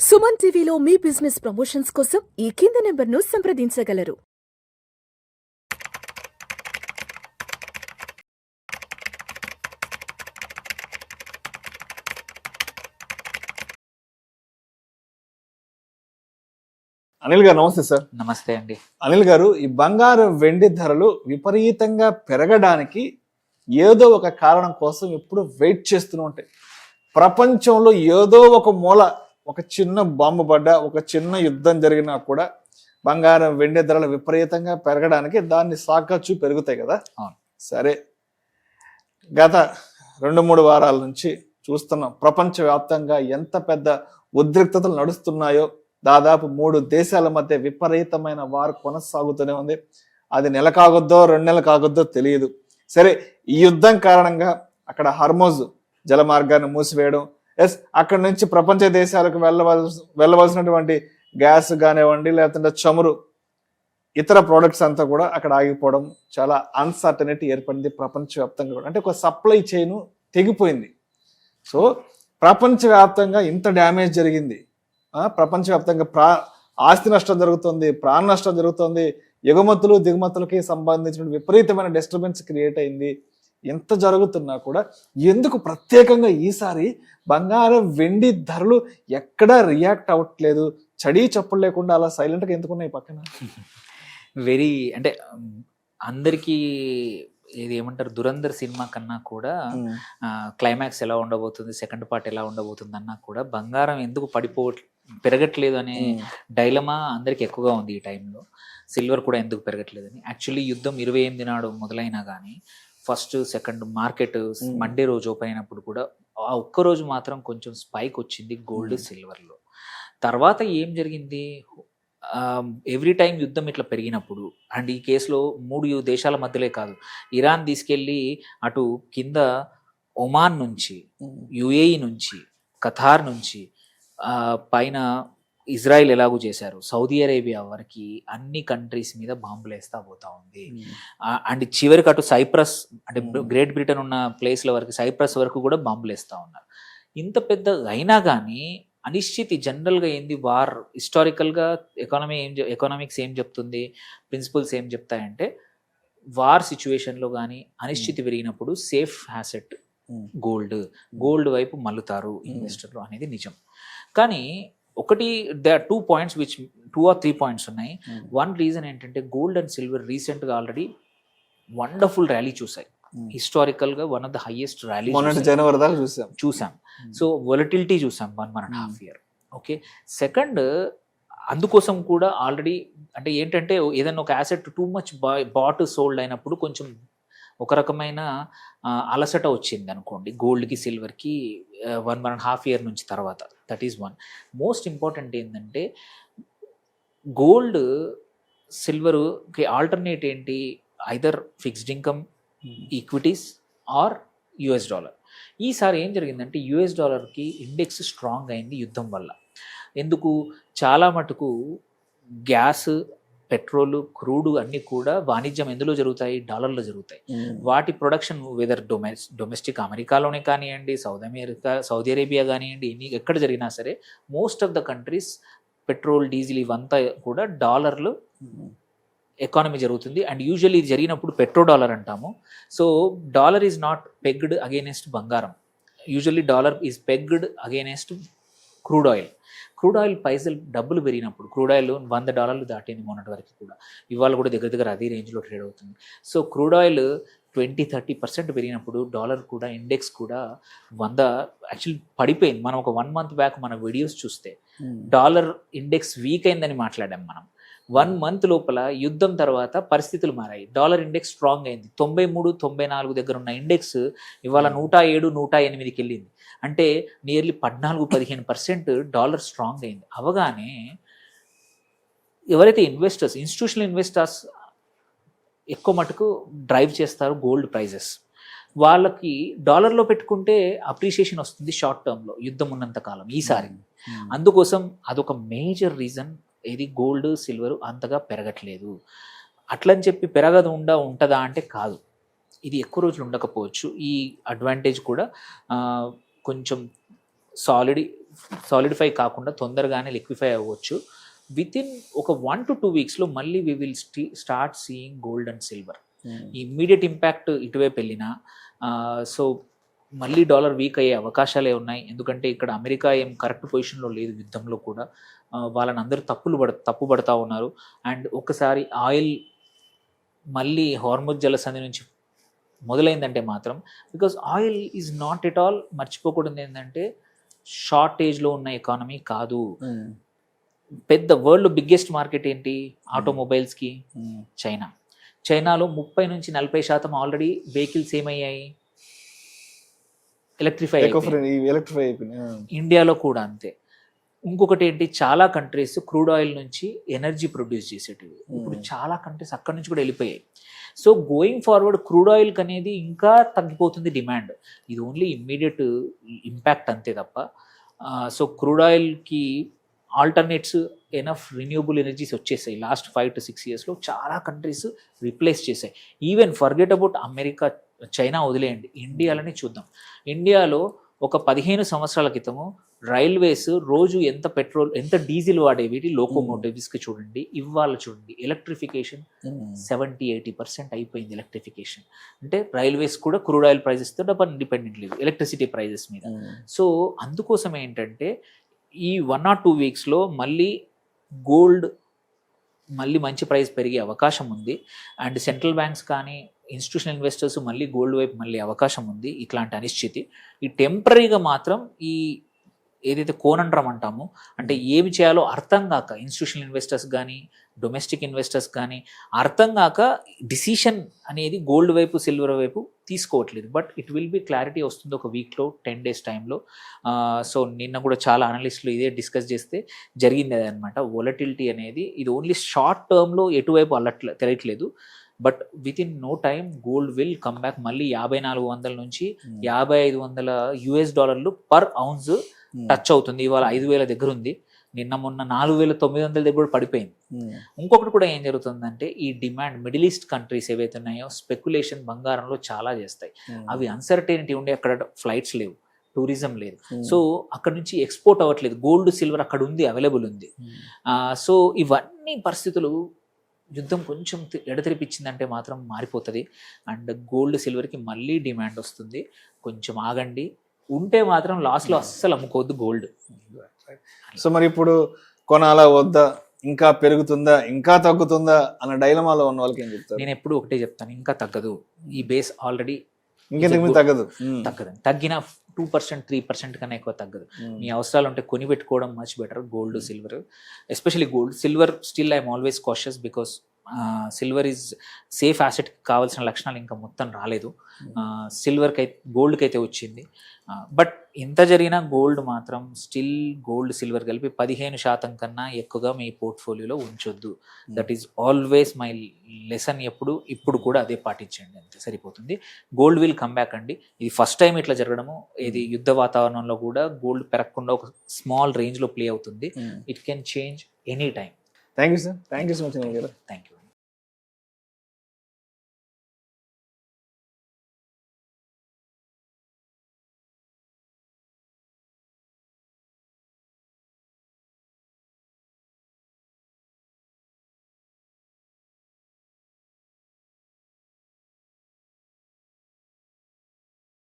సుమన్ టీవీలో మీ business promotions కోసం ఈ కింది నెంబర్ను సంప్రదించగలరు. అనిల్ గారు నమస్తే సార్. నమస్తే అండి. అనిల్ గారు, ఈ బంగారు వెండి ధరలు విపరీతంగా పెరగడానికి ఏదో ఒక కారణం కోసం ఎప్పుడు వెయిట్ చేస్తూనే ఉంటాయి. ప్రపంచంలో ఏదో ఒక మూల ఒక చిన్న బాంబు పడ్డా, ఒక చిన్న యుద్ధం జరిగినా కూడా బంగారం వెండి ధరలు విపరీతంగా పెరగడానికి దాన్ని సాకచ్చు పెరుగుతాయి కదా. సరే, గత 2-3 వారాల నుంచి చూస్తున్నాం ప్రపంచవ్యాప్తంగా ఎంత పెద్ద ఉద్రిక్తతలు నడుస్తున్నాయో. దాదాపు 3 దేశాల మధ్య విపరీతమైన వార్ కొనసాగుతూనే ఉంది. అది నెల కాగొద్దో 2 నెలలు కాగొద్దో తెలియదు. సరే, ఈ యుద్ధం కారణంగా అక్కడ హర్మోజ్ జలమార్గాన్ని మూసివేయడం, అక్కడి నుంచి ప్రపంచ దేశాలకు వెళ్ళవలసినటువంటి గ్యాస్ కానివ్వండి, లేకపోతే చమురు, ఇతర ప్రోడక్ట్స్ అంతా కూడా అక్కడ ఆగిపోవడం, చాలా అన్సర్టనిటీ ఏర్పడింది ప్రపంచవ్యాప్తంగా కూడా. అంటే ఒక సప్లై చైన్ తెగిపోయింది. సో ప్రపంచవ్యాప్తంగా ఇంత డ్యామేజ్ జరిగింది. ప్రపంచవ్యాప్తంగా ఆస్తి నష్టం జరుగుతుంది, ప్రాణ నష్టం జరుగుతుంది, ఎగుమతులు దిగుమతులకి సంబంధించిన విపరీతమైన డిస్టర్బెన్స్ క్రియేట్ అయింది. ఎంత జరుగుతున్నా కూడా ఎందుకు ప్రత్యేకంగా ఈసారి బంగారం వెండి ధరలు ఎక్కడా రియాక్ట్ అవ్వట్లేదు? చడీ చప్పుడు లేకుండా అలా సైలెంట్గా ఎందుకున్నాయి పక్కన? అంటే అందరికీ ఇది ఏమంటారు, దురంధర్ సినిమా కన్నా కూడా క్లైమాక్స్ ఎలా ఉండబోతుంది, సెకండ్ పార్ట్ ఎలా ఉండబోతుంది అన్నా కూడా బంగారం ఎందుకు పెరగట్లేదు అనే డైలమా అందరికి ఎక్కువగా ఉంది ఈ టైంలో. సిల్వర్ కూడా ఎందుకు పెరగట్లేదని. యాక్చువల్లీ యుద్ధం 28 నాడు మొదలైనా కానీ ఫస్ట్ సెకండ్ మార్కెట్ మండే రోజు ఓపెన్ అయినప్పుడు కూడా ఆ ఒక్కరోజు మాత్రం కొంచెం స్పైక్ వచ్చింది గోల్డ్ సిల్వర్లో. తర్వాత ఏం జరిగింది, ఎవ్రీ టైం యుద్ధం ఇట్లా పెరిగినప్పుడు, అండ్ ఈ కేసులో 3 దేశాల మధ్యలో కాదు, ఇరాన్ తీసుకెళ్ళి అటు కింద ఒమాన్ నుంచి, యుఏఈ నుంచి, ఖతార్ నుంచి, పైన ఇజ్రాయిల్ ఎలాగూ చేశారు, సౌదీ అరేబియా వరకు అన్ని కంట్రీస్ మీద బాంబులు వేస్తా పోతా ఉంది. అండ్ చివరికి అటు సైప్రస్, అంటే గ్రేట్ బ్రిటన్ ఉన్న ప్లేస్ల వరకు, సైప్రస్ వరకు కూడా బాంబులు వేస్తూ ఉన్నారు. ఇంత పెద్ద అయినా కానీ అనిశ్చితి జనరల్గా ఏంది, వార్ హిస్టారికల్గా ఎకనామిక్స్ ఏం చెప్తుంది, ప్రిన్సిపల్స్ ఏం చెప్తాయంటే, వార్ సిచ్యువేషన్లో కానీ అనిశ్చితి పెరిగినప్పుడు సేఫ్ హ్యాసెట్ గోల్డ్ వైపు మల్లుతారు ఇన్వెస్టర్లు అనేది నిజం. కానీ ఒకటి, they are 2 points which 2 or 3 points ఉన్నాయి. వన్ రీజన్ ఏంటంటే, గోల్డ్ అండ్ సిల్వర్ రీసెంట్గా ఆల్రెడీ వండర్ఫుల్ ర్యాలీ చూసాయి. హిస్టారికల్గా one of the highest rally జనవరి దాకా చూసాం. సో వొలటిలిటీ చూసాం 1.5 year. ఓకే, సెకండ్, అందుకోసం కూడా ఆల్రెడీ అంటే ఏంటంటే, ఏదైనా ఒక asset too much bought sold అయినప్పుడు కొంచెం ఒక రకమైన అలసట వచ్చింది అనుకోండి గోల్డ్కి సిల్వర్కి 1.5 year నుంచి తర్వాత. That is one. Most important ఏంటంటే, గోల్డ్ సిల్వర్కి ఆల్టర్నేట్ ఏంటి, either fixed income, equities are US dollar. ఈసారి ఏం జరిగిందంటే, యుఎస్ డాలర్కి ఇండెక్స్ స్ట్రాంగ్ అయింది యుద్ధం వల్ల. ఎందుకు, చాలా మటుకు గ్యాస్, పెట్రోలు, క్రూడ్ అన్నీ కూడా వాణిజ్యం ఎందులో జరుగుతాయి, డాలర్లో జరుగుతాయి. వాటి ప్రొడక్షన్ వెదర్ డొమెస్టిక్ అమెరికాలోనే కానివ్వండి, సౌదీ అరేబియా కానివ్వండి, ఎక్కడ జరిగినా సరే most of the countries petrol, diesel ఇవంతా కూడా డాలర్లు ఎకానమీ జరుగుతుంది. అండ్ యూజువల్లీ ఇది జరిగినప్పుడు పెట్రో డాలర్ అంటాము. So dollar is not pegged against బంగారం. Usually dollar is pegged against crude oil. Crude oil పైసలు డబ్బులు పెరిగినప్పుడు, క్రూడ్ ఆయిల్ $100 దాటింది మొన్నటి వరకు కూడా, ఇవాళ కూడా దగ్గర అదే రేంజ్లో ట్రేడ్ అవుతుంది. సో క్రూడ్ ఆయిల్ 20-30% పెరిగినప్పుడు డాలర్ కూడా, ఇండెక్స్ కూడా 100 యాక్చువల్లీ పడిపోయింది. మనం ఒక 1 month బ్యాక్ మన వీడియోస్ చూస్తే డాలర్ ఇండెక్స్ వీక్ అయిందని మాట్లాడాం మనం. 1 month లోపల యుద్ధం తర్వాత పరిస్థితులు మారాయి. డాలర్ ఇండెక్స్ స్ట్రాంగ్ అయింది. 93-94 దగ్గర ఉన్న ఇండెక్స్ ఇవాళ 107-108కి వెళ్ళింది. అంటే నియర్లీ 14-15% డాలర్ స్ట్రాంగ్ అయింది. అవగానే ఎవరైతే ఇన్స్టిట్యూషనల్ ఇన్వెస్టర్స్ ఎక్కువ మటుకు డ్రైవ్ చేస్తారు గోల్డ్ ప్రైజెస్, వాళ్ళకి డాలర్లో పెట్టుకుంటే అప్రిషియేషన్ వస్తుంది షార్ట్ టర్మ్లో, యుద్ధం ఉన్నంత కాలం ఈసారి. అందుకోసం అదొక మేజర్ రీజన్, ఇది గోల్డ్ సిల్వర్ అంతగా పెరగట్లేదు. అట్లని చెప్పి ఉంటుందా అంటే కాదు, ఇది ఎక్కువ రోజులు ఉండకపోవచ్చు. ఈ అడ్వాంటేజ్ కూడా కొంచెం సాలిడ్ సాలిడిఫై కాకుండా తొందరగానే లిక్విఫై అవ్వచ్చు. విత్ ఇన్ ఒక 1 to 2 వీక్స్లో మళ్ళీ we will start seeing gold and silver. Immediate impact ఇటువైపు వెళ్ళినా సో మళ్ళీ డాలర్ వీక్ అయ్యే అవకాశాలే ఉన్నాయి. ఎందుకంటే ఇక్కడ అమెరికా ఏం కరెక్ట్ పొజిషన్లో లేదు యుద్ధంలో కూడా. వాళ్ళని అందరూ తప్పు పడతా ఉన్నారు. అండ్ ఒకసారి ఆయిల్ మళ్ళీ హార్ముజ్ జలసంధి నుంచి మొదలైందంటే మాత్రం, because oil is not at all మర్చిపోకూడదు ఏంటంటే షార్టేజ్లో ఉన్న ఎకానమీ కాదు. పెద్ద వరల్డ్ బిగ్గెస్ట్ మార్కెట్ ఏంటి ఆటోమొబైల్స్కి? చైనాలో 30 నుంచి 40% ఆల్రెడీ వెహికల్స్ ఏమయ్యాయి, ఎలక్ట్రిఫై అయిపోయినాయి. ఇండియాలో కూడా అంతే. ఇంకొకటి ఏంటి, చాలా కంట్రీస్ క్రూడ్ ఆయిల్ నుంచి ఎనర్జీ ప్రొడ్యూస్ చేసేటివి. ఇప్పుడు చాలా కంట్రీస్ అక్కడి నుంచి కూడా వెళ్ళిపోయాయి. సో గోయింగ్ ఫార్వర్డ్ క్రూడ్ ఆయిల్కి అనేది ఇంకా తగ్గిపోతుంది డిమాండ్. ఇది ఓన్లీ ఇమ్మీడియట్ ఇంపాక్ట్ అంతే తప్ప. సో క్రూడ్ ఆయిల్కి ఆల్టర్నేట్స్ ఎనఫ్ రిన్యూబుల్ ఎనర్జీస్ వచ్చేసాయి. లాస్ట్ 5 to 6 ఇయర్స్లో చాలా కంట్రీస్ రీప్లేస్ చేశాయి. Even forget about America, China వదిలేయండి, ఇండియాలోనే చూద్దాం. ఇండియాలో ఒక 15 సంవత్సరాల క్రితము రైల్వేస్ రోజు ఎంత డీజిల్ వాడేవి లోకోమోటివ్స్కి చూడండి. ఇవాళ చూడండి ఎలక్ట్రిఫికేషన్ 70-80% అయిపోయింది ఎలక్ట్రిఫికేషన్. అంటే రైల్వేస్ కూడా క్రూడ్ ఆయిల్ ప్రైజెస్తో డబ్బు డిపెండెంట్ లేదు, ఎలక్ట్రిసిటీ ప్రైజెస్ మీద. సో అందుకోసం ఏంటంటే ఈ 1 or 2 వీక్స్లో మళ్ళీ గోల్డ్ మళ్ళీ మంచి ప్రైస్ పెరిగే అవకాశం ఉంది. అండ్ సెంట్రల్ బ్యాంక్స్ కానీ ఇన్స్టిట్యూషనల్ ఇన్వెస్టర్స్ మళ్ళీ గోల్డ్ వైపు మళ్ళీ అవకాశం ఉంది. ఇట్లాంటి అనిశ్చితి ఈ టెంపరీగా మాత్రం ఈ ఏదైతే కోనండ్రం అంటామో, అంటే ఏమి చేయాలో అర్థం కాక ఇన్స్టిట్యూషనల్ ఇన్వెస్టర్స్ కానీ డొమెస్టిక్ ఇన్వెస్టర్స్ కానీ అర్థం కాక డిసిషన్ అనేది గోల్డ్ వైపు సిల్వర్ వైపు తీసుకోవట్లేదు. But it will be clarity వస్తుంది ఒక వీక్లో 10 days టైంలో. సో నిన్న కూడా చాలా అనలిస్టులు ఇదే డిస్కస్ చేస్తే జరిగింది అదనమాట. వొలటిలిటీ అనేది ఇది ఓన్లీ షార్ట్ టర్మ్లో ఎటువైపు తెలియట్లేదు. But within no time gold will come back. మళ్ళీ 5400 నుంచి 5500 US$ పర్ ఔన్స్ టచ్ అవుతుంది. ఇవాళ 5000 దగ్గర ఉంది. నిన్న మొన్న 4900 దగ్గర కూడా పడిపోయింది. ఇంకొకటి కూడా ఏం జరుగుతుందంటే ఈ డిమాండ్ మిడిల్ ఈస్ట్ కంట్రీస్ ఏవైతే ఉన్నాయో స్పెక్యులేషన్ బంగారంలో చాలా చేస్తాయి. అవి అన్సర్టెనిటీ ఉండి అక్కడ ఫ్లైట్స్ లేవు, టూరిజం లేదు. సో అక్కడ నుంచి ఎక్స్పోర్ట్ అవ్వట్లేదు. గోల్డ్ సిల్వర్ అక్కడ ఉంది, అవైలబుల్ ఉంది. సో ఇవన్నీ పరిస్థితులు యుద్ధం కొంచెం ఎడతెరిపించిందంటే మాత్రం మారిపోతుంది. అండ్ గోల్డ్ సిల్వర్కి మళ్ళీ డిమాండ్ వస్తుంది. కొంచెం ఆగండి, ఉంటే మాత్రం లాస్ట్లో అస్సలు అమ్ముకోవద్దు గోల్డ్. సో మరి ఇప్పుడు కొనాలా వద్దా, ఇంకా పెరుగుతుందా ఇంకా తగ్గుతుందా అన్న డైలమాలో ఉన్న వాళ్ళకి ఏం చెప్తారు? నేను ఎప్పుడు ఒకటే చెప్తాను, ఇంకా తగ్గదు. ఈ బేస్ ఆల్రెడీ తగ్గదు. తగ్గిన 2%, 3% కన్నా ఎక్కువ తగ్గదు. మీ అవసరాలు ఉంటే కొని పెట్టుకోవడం much better. Gold, silver, especially gold. Silver still I'm always cautious because silver is safe asset. కావాల్సిన లక్షణాలు ఇంకా మొత్తం రాలేదు. సిల్వర్కి అయితే గోల్డ్కి అయితే వచ్చింది. బట్ ఇంత జరిగినా గోల్డ్ మాత్రం స్టిల్ గోల్డ్ సిల్వర్ కలిపి 15% కన్నా ఎక్కువగా మీ పోర్ట్ఫోలియోలో ఉంచొద్దు. That is always my lesson. ఇప్పుడు కూడా అదే పాటించండి, అంతే సరిపోతుంది. గోల్డ్ విల్ కమ్ బ్యాక్ అండి. ఇది ఫస్ట్ టైం ఇట్లా జరగడము. ఇది యుద్ధ వాతావరణంలో కూడా గోల్డ్ పెరగకుండా ఒక స్మాల్ రేంజ్లో ప్లే అవుతుంది. It can change any time. Thank you sir. Thank you so much. Thank you.